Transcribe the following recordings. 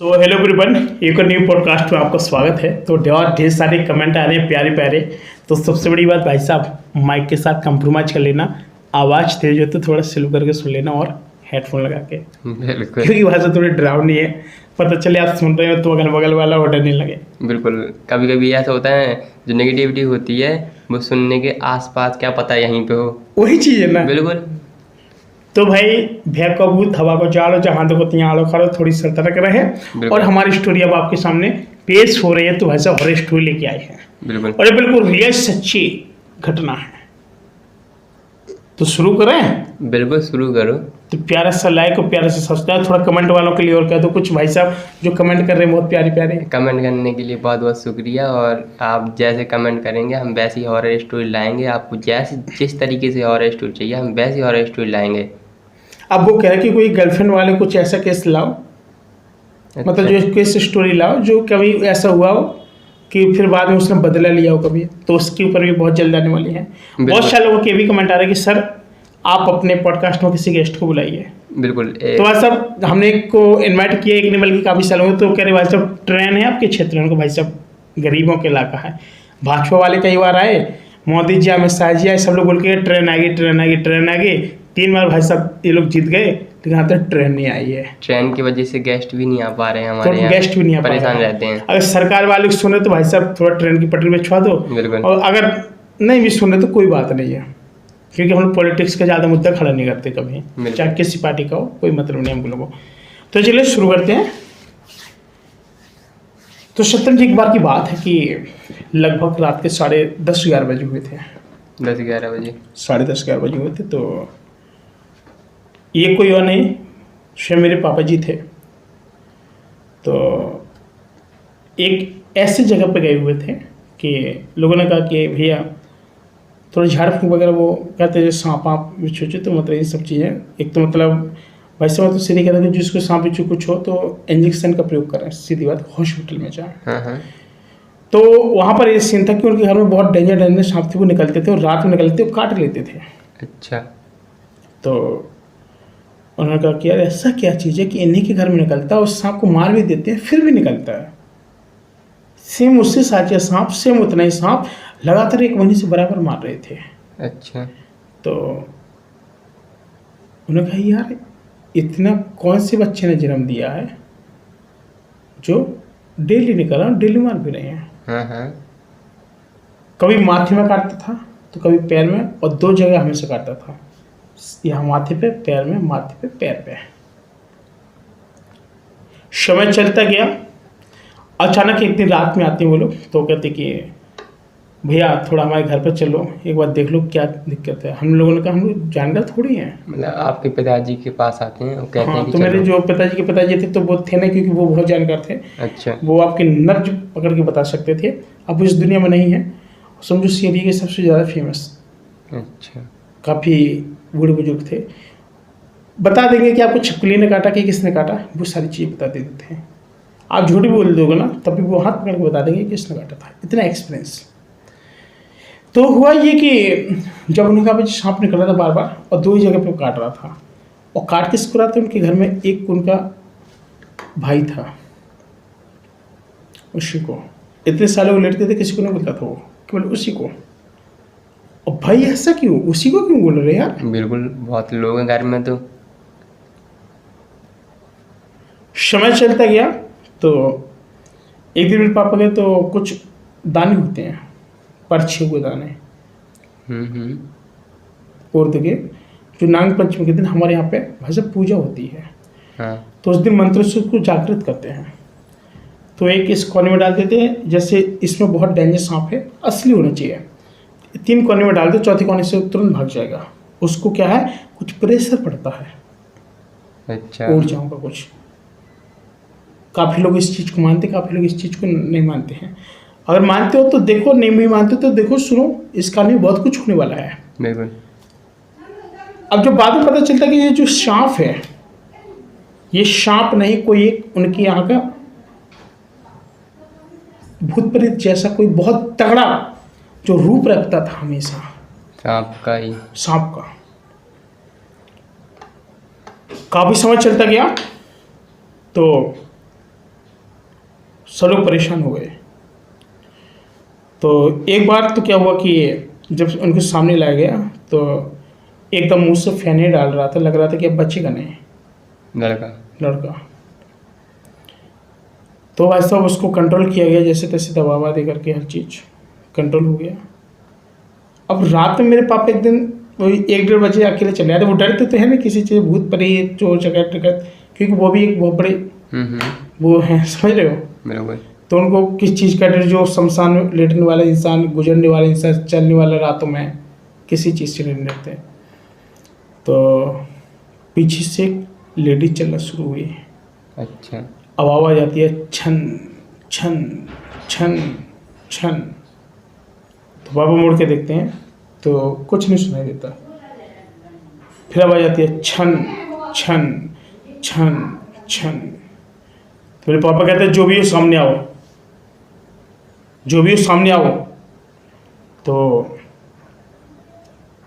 तो hello everyone, एक और न्यू पॉडकास्ट में आपका स्वागत है। तो ढेर सारे कमेंट आ रहे हैं प्यारे प्यारे। तो सबसे बड़ी बात भाई साहब, माइक के साथ कंप्रोमाइज़ कर लेना, आवाज़ तेज हो तो थोड़ा स्लो करके सुन लेना और हेडफोन लगा के, बिल्कुल क्योंकि भाषा थोड़ी डरावनी है। पता चले आप सुन रहे हो तो अगल बगल वाला वो डरने लगे। बिल्कुल। कभी कभी ऐसा होता है, जो नेगेटिविटी होती है वो सुनने के आसपास क्या पता यहीं पे हो। वही चीज़ है ना। बिल्कुल। तो भाई भैया कबूत हवा को जाड़ो, जहाँ देखो तिहाँ आड़ो खाड़ो, थोड़ी सतर्क रहे। बिल्कुल। और हमारी स्टोरी अब आपके सामने पेश हो रही है। तो भाई साहब हमारी स्टोरी लेके आए हैं बिल्कुल। और ये बिल्कुल रियल सच्ची घटना है। तो शुरू करें। बिल्कुल शुरू करो। तो प्यारा सा लाइक और प्यारा सा सब्सक्राइब, थोड़ा कमेंट वालों के लिए और कह दो कुछ भाई साहब जो कमेंट कर रहे हैं बहुत प्यारे प्यारे। कमेंट करने के लिए बहुत बहुत शुक्रिया। और आप जैसे कमेंट करेंगे हम वैसी हॉरर स्टोरी लाएंगे। आपको जैसे जिस तरीके से हॉरर स्टोरी चाहिए हम वैसी हॉरर स्टोरी लाएंगे। अब वो कह रहे कि कोई गर्लफ्रेंड वाले कुछ ऐसा केस लाओ, मतलब जो केस स्टोरी लाओ जो कभी ऐसा हुआ हो कि फिर बाद में उसने बदला लिया हो कभी, तो उसके ऊपर भी बहुत जल्द आने वाली है। बहुत सारे लोगों के भी कमेंट आ रहे हैं कि सर आप अपने पॉडकास्ट में किसी गेस्ट को बुलाइए। बिल्कुल। तो भाई साहब हमने एक को इनवाइट किया, एक ने बल्कि काफ़ी सालों में। तो कह रहे भाई साहब ट्रेन है आपके क्षेत्र में? भाई साहब गरीबों के इलाका है, भाजपा वाले कई बार आए, मोदी जी अमित शाह जी आए, सब लोग बोल के ट्रेन आ गई ट्रेन आ गई ट्रेन आ गई। 3 बार भाई साहब ये लोग जीत गए, लेकिन यहाँ तक ट्रेन नहीं आई है। ट्रेन की वजह से गेस्ट भी नहीं आ पा रहे हैं तो हमारे यहाँ। गेस्ट भी नहीं आ पा रहे हैं। परेशान रहते हैं। अगर सरकार वाले सुने तो भाई साहब थोड़ा ट्रेन की पटरी पे छुआ दो। बिल्कुल। और अगर नहीं भी सुने तो कोई बात नहीं है, क्योंकि हम लोग पॉलिटिक्स का ज़्यादा मुद्दा खड़ा नहीं करते कभी, चाहे किसी पार्टी का हो, कोई मतलब नहीं हम लोगों को। तो चलिए शुरू करते हैं। तो सत्यम जी, एक बार की बात है कि लगभग रात के 10:30-11 बजे हुए थे। 10-11 बजे 10:30-11 बजे हुए थे। तो ये कोई और नहीं, स्वयं मेरे पापा जी थे। तो एक ऐसी जगह पे गए हुए थे कि लोगों ने कहा कि भैया थोड़ा झाड़ फूँक वगैरह, वो कहते हैं सांप आप बिच्छू, तो मतलब ये सब चीज़ें। एक तो मतलब भाई साहब तो सीधे कहते हैं कि जिसको सांप बिच्छू कुछ हो तो इंजेक्शन का प्रयोग करें, सीधी बात, हॉस्पिटल में जाएं। हाँ। तो वहाँ पर ये सीन था कि उनके घर में बहुत डेंजर सांप थे, वो निकलते थे और रात में निकलते वो काट लेते थे। अच्छा। तो उन्होंने कहा कि यार ऐसा क्या चीज़ है कि इन्हीं के घर में निकलता है और सांप को मार भी देते हैं फिर भी निकलता है। सेम उससे साचिया सांप, सेम उतना ही सांप लगातार 1 महीने से बराबर मार रहे थे। अच्छा। तो उन्होंने कहा यार इतना कौन से बच्चे ने जन्म दिया है जो डेली निकल रहा, डेली मार भी रहे हैं। हाँ। कभी माथे में काटता था तो कभी पैर में, और 2 जगह हमेशा काटता था, यहाँ माथे पे, पैर में, माथे पे, पैर पे। समय चलता गया। अचानक एक दिन रात में आते हैं वो लोग, तो कहते कि भैया थोड़ा हमारे घर पर चलो, एक बार देख लो क्या दिक्कत है। हम लोगों ने कहा हम लोग जानकार थोड़ी हैं। मतलब आपके पिताजी के पास आते हैं और कहते हैं हाँ, कि तो मेरे चलो। जो पिताजी के पिताजी थे तो वो थे ना, क्योंकि वो बहुत जानकार थे। अच्छा। वो आपके नब्ज पकड़ के बता सकते थे। अब इस दुनिया में नहीं है, समझो इस एरिया के सबसे ज़्यादा फेमस। अच्छा। काफ़ी बूढ़े बुजुर्ग थे, बता देंगे कि आपको छिपकली ने काटा कि किसने काटा, वो सारी चीज़ बता देते हैं। आप झूठ भी बोल दोगे ना तभी वो हाथ पकड़ के बता देंगे किसने काटा था, इतना एक्सपीरियंस। तो हुआ ये कि जब उन्हें कहा सांप निकल रहा था बार बार और 2 ही जगह पे काट रहा था, और काट किसको रहा था, उनके घर में एक उनका भाई था, उसी को। इतने सालों वो लड़ते थे, किसी को नहीं बोलता था वो, केवल उसी को। और भाई ऐसा क्यों, उसी को क्यों बोल रहे यार? बिल्कुल, बहुत लोग हैं घर में। तो समय चलता गया। तो एक दिन मेरे पापा गए तो कुछ दाने होते हैं, परछे हुए दाने उर्द के, जो नाग पंचमी के दिन हमारे यहाँ पे भाई साहब पूजा होती है। हाँ। तो उस दिन मंत्र से उसको जागृत करते हैं। तो एक इस कोने में डाल देते हैं, जैसे इसमें बहुत डेंजर सांप है, असली होना चाहिए, 3 कोने में डाल दो, चौथे कोने से तुरंत भाग जाएगा। उसको क्या है, कुछ प्रेशर पड़ता है। अच्छा। ऊर्जाओं का कुछ। काफ़ी लोग इस चीज़ को मानते हैं, काफ़ी लोग इस चीज़ को नहीं मानते हैं। अगर मानते हो तो देखो, नहीं भी मानते तो देखो, सुनो, इस कहानी में बहुत कुछ होने वाला है। बिल्कुल। अब जो बाद में पता चलता है कि ये जो सांप है, ये सांप नहीं, कोई एक उनके यहाँ का भूत प्रेत जैसा कोई बहुत तगड़ा जो रूप रखता था हमेशा, सांप का ही। सांप का। काफ़ी समय चलता गया। तो सब लोग परेशान हो गए। तो एक बार तो क्या हुआ कि जब उनके सामने लाया गया तो एकदम मुंह से फैने डाल रहा था, लग रहा था कि अब बचेगा नहीं लड़का। तो भाई साहब उसको कंट्रोल किया गया, जैसे तैसे दवा ववा दे करके हर चीज़ कंट्रोल हो गया। अब रात में मेरे पापा एक दिन वही 1-1:30 बजे अकेले चले आए थे। वो डरते तो है ना किसी चीज़, भूत प्रेत चोर चकैत, क्योंकि वो भी एक बहुत बड़े वो हैं, समझ रहे हो। बिल्कुल। तो उनको किस चीज़ का डर, जो शमशान में लेटने वाला इंसान, गुजरने वाला इंसान, चलने वाला रातों में, किसी चीज़ से नहीं डरते। तो पीछे से लेडीज चलना शुरू हुई। अच्छा। अब आवाज़ आती है छन छन छन छन। तो बाबा मुड़ के देखते हैं तो कुछ नहीं सुनाई देता। फिर आवाज़ आती है छन छन छन छन। तो मेरे पापा कहते हैं जो भी हो सामने आओ, जो भी हो सामने आओ। तो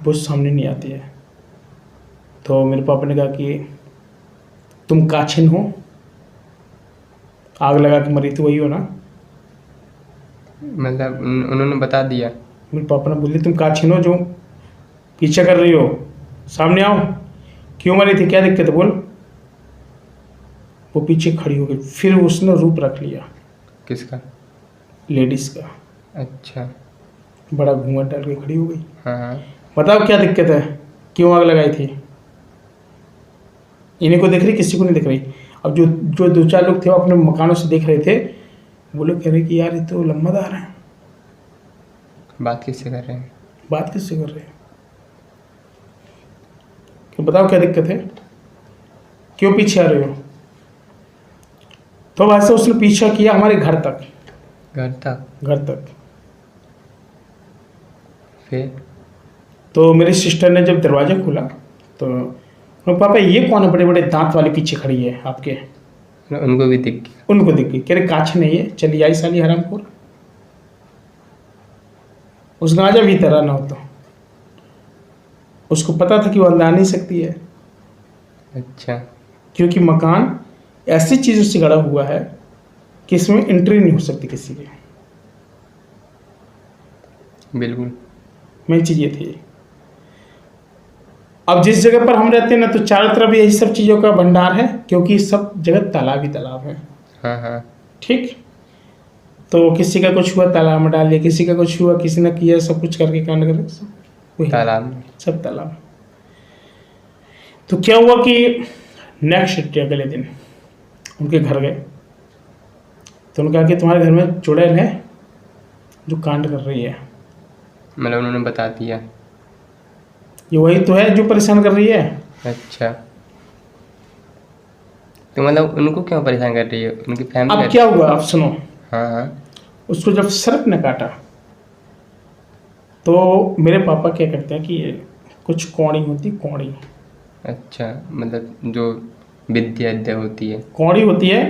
वो सामने नहीं आती है। तो मेरे पापा ने कहा कि तुम काछिन हो, आग लगा के मरी तो वही हो ना। मतलब उन्होंने बता दिया। मेरे पापा ने बोले तुम काछिन हो जो पीछे कर रही हो, सामने आओ। क्यों मरी थी, क्या दिक्कत है बोल। वो पीछे खड़ी हो गई। फिर उसने रूप रख लिया। किसका? लेडीज का। अच्छा। बड़ा घूंघट डाल के खड़ी हो गई। हाँ। बताओ क्या दिक्कत है, क्यों आग लगाई थी। इन्हीं को दिख रही, किसी को नहीं दिख रही। अब जो जो 2-4 लोग थे वो अपने मकानों से देख रहे थे। वो लोग कह रहे कि यार ये तो लम्बादार है। बात किससे कर रहे हैं? बात किससे कर रहे हैं कि बताओ क्या दिक्कत है, क्यों पीछे आ रहे हो। तो वैसे उसने पीछा किया हमारे घर तक। घर तक। फिर तो मेरी सिस्टर ने जब दरवाज़ा खोला तो पापा ये कौन है, बड़े बड़े दांत वाले पीछे खड़ी है आपके। उनको भी दिख गया? उनको दिख गई। कह रहे काछ नहीं है, चली आई साली हरामपुर। उसने आजा भी तरह ना हो तो उसको पता था कि वो अंदर आ नहीं सकती है। अच्छा। क्योंकि मकान ऐसी चीज़ों से गड़ा हुआ है कि इसमें एंट्री नहीं हो सकती किसी की। बिल्कुल। मेन चीज़ ये थी। अब जिस जगह पर हम रहते हैं ना, तो चारों तरफ यही सब चीज़ों का भंडार है, क्योंकि सब जगह तालाब ही तालाब है। हाँ। ठीक। तो किसी का कुछ हुआ तालाब में डाल दिया, किसी का कुछ हुआ किसी ने किया, सब कुछ करके कांड कर सब वही तालाब में। सब तालाब। तो क्या हुआ कि नेक्स्ट डे अगले दिन उनके घर गए तो उन्होंने कहा कि तुम्हारे घर में चुड़ैल है जो कांड कर रही है। मतलब उन्होंने बता दिया? ये वही तो है जो परेशान कर रही है। अच्छा। तो मतलब उनको क्यों परेशान कर रही है, उनकी फैमिली? अब क्या हुआ आप सुनो। हाँ। उसको जब सर्प ने काटा तो मेरे पापा क्या करते हैं कि कुछ कौड़ी होती, कौड़ी। अच्छा, मतलब जो विद्या होती है। कौड़ी होती है।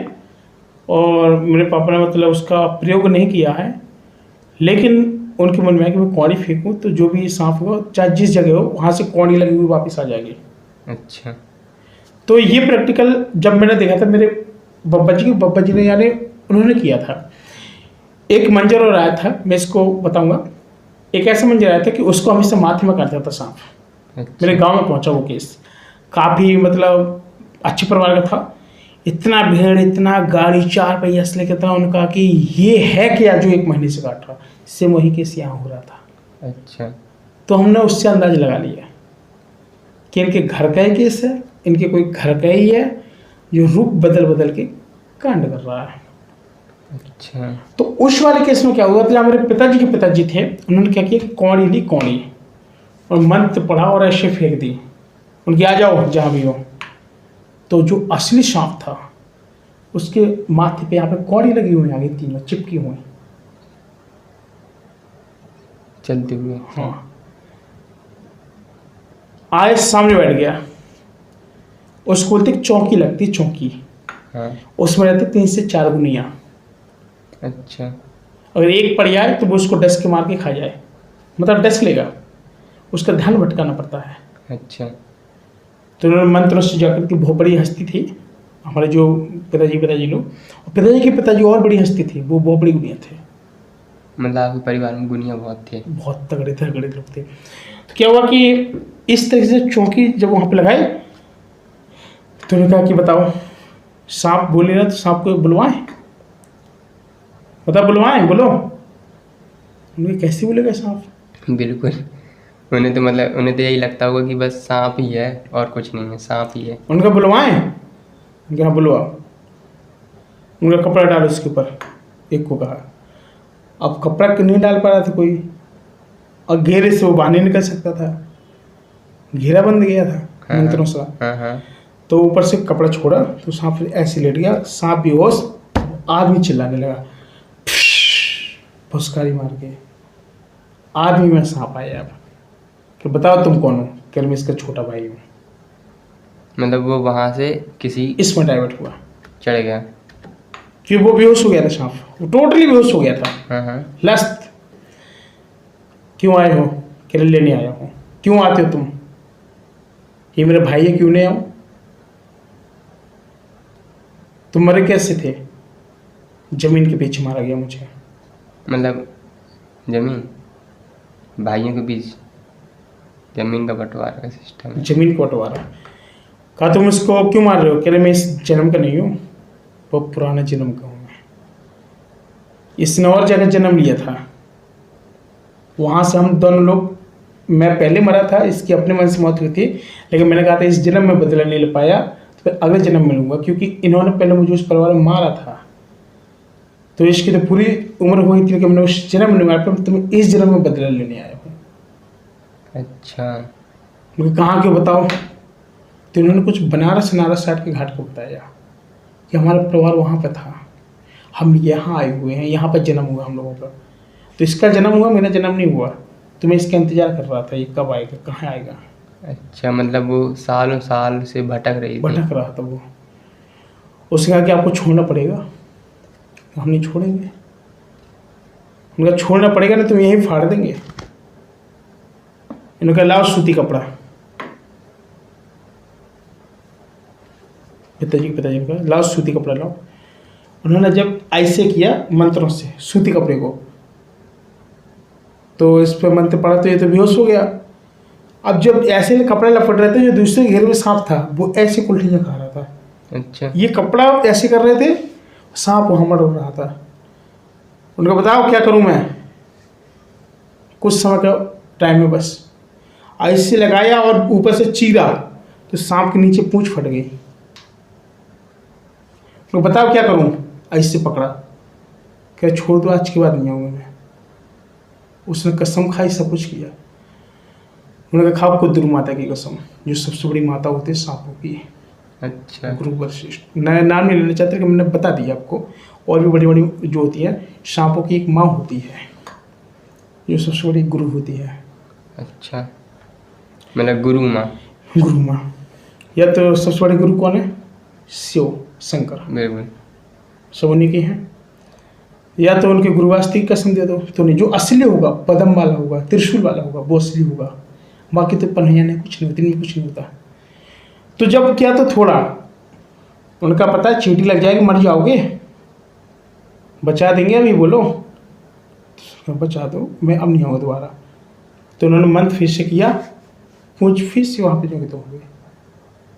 और मेरे पापा ने मतलब उसका प्रयोग नहीं किया है, लेकिन उनके मन में है कि मैं कौड़ी फेंकूं तो जो भी सांप होगा, चाहे जिस जगह हो, वहाँ से कौड़ी लगी हुई वापस आ जाएगी। अच्छा। तो ये प्रैक्टिकल जब मैंने देखा था मेरे बब्बा जी ने यानी उन्होंने किया था। एक मंजर और आया था, मैं इसको बताऊंगा। एक ऐसा मंजर आया था कि उसको हमेशा माथे में काटता था सांप। अच्छा। मेरे गांव में पहुंचा वो केस। काफ़ी मतलब अच्छे परिवार का था। इतना भीड़, इतना गाड़ी, 4 पहिया असले कितना, उनका कि ये है क्या जो 1 महीने से काट रहा। सेम वही केस यहाँ हो रहा था। अच्छा। तो हमने उससे अंदाज लगा लिया कि इनके घर का ही केस है, इनके कोई घर का ही है जो रूप बदल बदल के कांड कर रहा है। अच्छा। तो उस वाले केस में क्या हुआ था, जहाँ मेरे पिताजी के पिताजी थे, उन्होंने क्या किया, कौड़ी ली कौड़ी और मंत्र पढ़ा और ऐसे फेंक दी उनकी, आ जाओ जहाँ भी हो। तो जो असली सांप था उसके माथे पे यहाँ पे कौड़ी लगी हुई, आगे तीनों चिपकी हुई चलते हुए। हाँ। आए सामने बैठ गया। उसको बोलते चौकी लगती, चौकी। हाँ। उसमें रहते 3 से 4 गुनिया। अच्छा। अगर एक पड़ जाए तो वो उसको डस के मार के खा जाए, मतलब डस लेगा, उसका ध्यान भटकाना पड़ता है। अच्छा। तो उन्होंने मंत्र से जाकर के बहुत बड़ी हस्ती थी, हमारे जो पिताजी लोग, और पिताजी के पिताजी और बड़ी हस्ती थी, वो बहुत बड़ी गुनिया थे, मतलब आपके परिवार में गुनिया बहुत थे। बहुत तगड़े तगड़े लोग थे। तो क्या हुआ कि इस तरीके से चौकी जब वहाँ पे लगाई तो उन्होंने कहा कि बताओ सांप बोले ना, तो सांप को बुलवाएं, बताओ बुलवाएं, बोलो। उन्हें कैसे बोलेगा सांप? बिल्कुल, उन्हें तो मतलब उन्हें तो यही लगता होगा कि बस सांप ही है और कुछ नहीं है, सांप ही है। उनका बुलवाएं, उनका बुलवाओ, उनका कपड़ा डालो उसके ऊपर, एक को कहा। अब कपड़ा क्यों नहीं डाल पा रहा था कोई, और घेरे से वो बाहर नहीं निकल सकता था, घेरा बंद गया था हाँ, मंत्रों से। हाँ हाँ। तो ऊपर से कपड़ा छोड़ा तो सांप फिर ऐसे लेट गया, सांप बेहोश, आदमी चिल्लाने लगा, फुसकारी मार के। आदमी में सांप आया। अब कि बताओ तुम कौन हो? कह मैं इसका छोटा भाई हूँ। मतलब वो वहाँ से किसी इसमें डाइवर्ट हुआ चढ़ गया। कि वो बेहोश हो गया था, सांप वो टोटली बेहोश हो गया था। हाँ हाँ। लस्त, क्यों आए हो? कह रहे लेने आया हूँ। क्यों आते हो तुम? ये मेरे भाई है, क्यों नहीं आओ? तुम मरे कैसे थे? जमीन के पीछे मारा गया मुझे। मतलब जमीन, भाइयों के बीच जमीन का बंटवारा का सिस्टम है। जमीन को बंटवारा। कहा तुम इसको क्यों मार रहे हो? कह रहे मैं इस जन्म का नहीं हूँ, बहुत पुराना जन्म का हूँ मैं। इसने और जगह जन्म लिया था, वहाँ से हम दोनों लोग, मैं पहले मरा था, इसकी अपने मन से मौत हुई थी, लेकिन मैंने कहा था इस जन्म में बदला नहीं ले पाया तो फिर अगले जन्म में लूँगा, क्योंकि इन्होंने पहले मुझे उस परिवार में मारा था। तो इसकी तो पूरी उम्र हुई थी कि मैंने उस जन्म में नहीं मारा, पर तुम इस जन्म में बदला लेने आए हो। अच्छा, मुझे कहाँ क्यों बताओ? तो इन्होंने कुछ बनारस साइड के घाट को बताया कि हमारा परिवार वहाँ पर था, हम यहाँ आए हुए हैं, यहाँ पर जन्म हुआ हम लोगों का। तो इसका जन्म हुआ, मेरा जन्म नहीं हुआ, तो मैं इसका इंतजार कर रहा था ये कब आएगा, कहाँ आएगा। अच्छा, मतलब वो सालों साल से भटक रही थी। भटक रहा था वो। उसने कहा कि आपको छोड़ना पड़ेगा। हम नहीं छोड़ेंगे। उनका छोड़ना पड़ेगा ना, तुम यहीं फाड़ देंगे। इन्होंने कहा लाओ सूती कपड़ा। पिताजी ने कहा लाओ सूती कपड़ा लाओ। उन्होंने जब ऐसे किया मंत्रों से सूती कपड़े को, तो इस पर मंत्र पड़ा तो ये तो बेहोश हो गया। अब जब ऐसे कपड़ा लपट रहे थे, जो दूसरे घेरे में सांप था वो ऐसे उल्टियाँ खा रहा था। अच्छा, ये कपड़ा ऐसे कर रहे थे, सांप वहाँ मर रहा था। उनको बताओ क्या करूँ मैं? कुछ समय का टाइम में बस ऐसे लगाया और ऊपर से चीरा तो सांप के नीचे पूंछ फट गई। तो बताओ क्या करूँ? ऐसे पकड़ा, क्या छोड़ दो, आज के बाद नहीं आऊँगा मैं। उसने कसम खाई, सब कुछ किया। उन्होंने कहा खाओ कुद्रू माता की कसम, जो सबसे बड़ी माता होती है सांपों की। अच्छा, गुरु वशिष्ठ, मैं नाम नहीं लेना चाहता कि मैंने बता दिया आपको। और भी बड़ी बड़ी जो होती है सांपों की एक माँ होती है, जो सबसे बड़ी गुरु होती है। अच्छा, मतलब गुरु माँ। गुरु माँ, या तो सबसे बड़े गुरु कौन है? शिव शंकर, बिल्कुल। सब उन्हीं के हैं। या तो उनके गुरुवास्ती की कसम दे दो, तो नहीं, जो असली होगा, पदम वाला होगा, त्रिशूल वाला होगा, वो असली होगा। बाकी तो पन्हैया नहीं, कुछ नहीं होती, इनमें कुछ नहीं होता। तो जब क्या, तो थोड़ा उनका पता है चींटी लग जाएगी, मर जाओगे, बचा देंगे अभी, बोलो तो बचा दो, मैं अब नहीं आऊँगा दोबारा। तो उन्होंने मंत्र फिर से किया, पूछ फिर से वहाँ पे जो तो हो गए।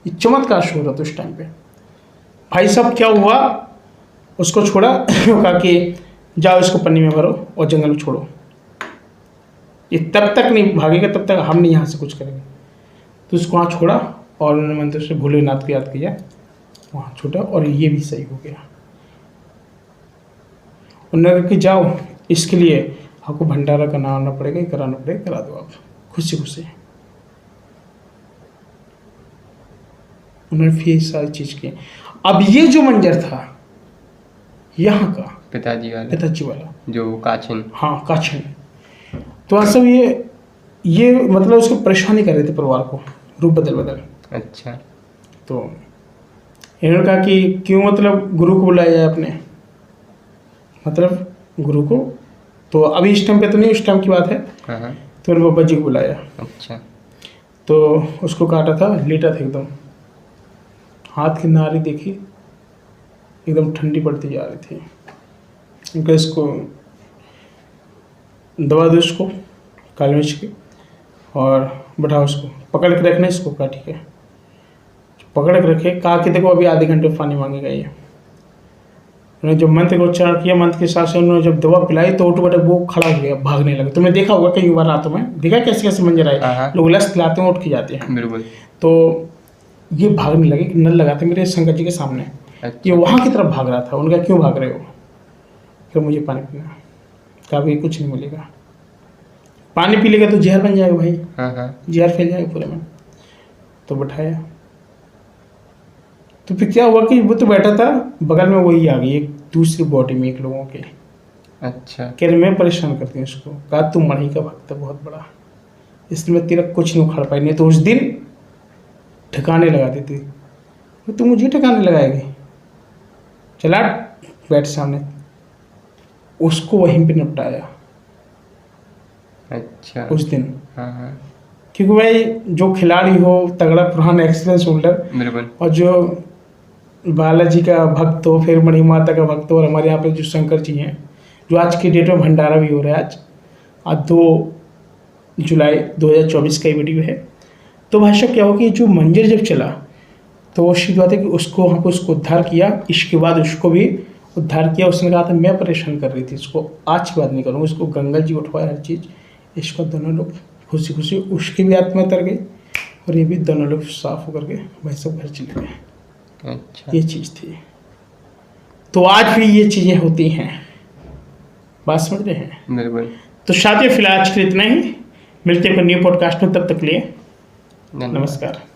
ये चमत्कार शो रहा था उस टाइम पे। भाई साहब क्या हुआ, उसको छोड़ा, कहा कि जाओ इसको पन्नी में भरो और जंगल में छोड़ो, ये तब तक नहीं भागेगा, तब तक हम नहीं यहाँ से कुछ करेंगे। तो उसको वहाँ छोड़ा और उन्होंने मंत्र से भोलेनाथ को याद किया, वहाँ छोड़ा, और ये भी सही हो गया। उन्होंने कहा कि जाओ, इसके लिए आपको भंडारा कराना पड़ेगा, ये कराना पड़ेगा, करा दो आप खुशी खुशी। उन्होंने फिर सारी चीज़ की। अब ये जो मंजर था यहाँ का, पिताजी वाला जो काचिन, हाँ काछन, तो सब ये मतलब उसको परेशानी कर रहे थे परिवार को, रूप बदल। अच्छा, तो इन्होंने कहा कि क्यों, मतलब गुरु को बुलाया जाए अपने, मतलब गुरु को। तो अभी इस टाइम पे तो नहीं, उस टाइम की बात है। हाँ हाँ। तो उन्होंने बाबा जी को बुलाया। अच्छा, तो उसको काटा था, लेटा था एकदम, हाथ की नारी देखी, एकदम ठंडी पड़ती जा रही थी। उनका इसको दवा दो इसको काली मिर्च की, और बैठाओ उसको, पकड़ के रखना इसको, का ठीक है, पकड़ के रखे, कहा कि देखो अभी आधे घंटे में पानी मांगेगा ये। उन्होंने जब मंत्र को उच्चारण किया, मंत्र के हिसाब से उन्होंने जब दवा पिलाई तो ऑटोमेटिक वो खड़ा हो गया, भागने लगा। तुमने देखा होगा कई बार रातों में, देखा कैसे कैसे मंजर आए, लोग लस्त लाते हैं उठ के जाते हैं। बिल्कुल। तो ये भागने लगे, नल लगाते मेरे शंकर जी के सामने। अच्छा। ये वहाँ की तरफ भाग रहा था। उनका क्यों भाग रहे हो? फिर मुझे पानी पीना। कहा भी कुछ नहीं मिलेगा, पानी पी लेगा तो जहर बन जाएगा भाई। जहर फैल जाएगा पूरे में। तो बैठाया, तो फिर क्या हुआ कि वो तो बैठा था, बगल में वही आ गई एक दूसरी बॉडी में एक लोगों के। अच्छा। कह रहे मैं परेशान करती हूँ इसको। कहा तू मणि का भक्त है बहुत बड़ा, इसलिए मैं तेरा कुछ नहीं उखाड़ पाई, नहीं तो उस दिन ठिकाने लगा देती। तो तू मुझे ठिकाने लगाएगी, चला बैठ सामने। उसको वहीं पे निपटाया। अच्छा। उस दिन हाँ। क्योंकि भाई जो खिलाड़ी हो, तगड़ा पुराना एक्सपीरियंस होल्डर, बिल्कुल। और जो बालाजी का भक्त हो, फिर मणि माता का भक्त हो, और हमारे यहाँ पे जो शंकर जी हैं, जो आज की डेट में भंडारा भी हो रहा है। आज 2 जुलाई 2024 का ये वीडियो है। तो भाई साहब क्या हो कि जो मंजर जब चला तो वो सीधी बात है कि उसको वहाँ पे उसको उद्धार किया। इसके बाद उसको भी उद्धार किया। उसने कहा था मैं परेशान कर रही थी इसको, आज की बात नहीं करूँगा। इसको गंगा जी उठवाया हर चीज़। इसको दोनों लोग खुशी खुशी, उसकी भी आत्मा तर गई और ये भी दोनों लोग साफ होकर के भाई सब घर चले गए। अच्छा। ये चीज़ थी। तो आज भी ये चीज़ें होती हैं, बात समझ रहे हैं? बिल्कुल। तो साथियों फिलहाल आज के लिए इतना ही। मिलते हैं न्यू पॉडकास्ट में, तब तक लिए धन्यवाद। नमस्कार।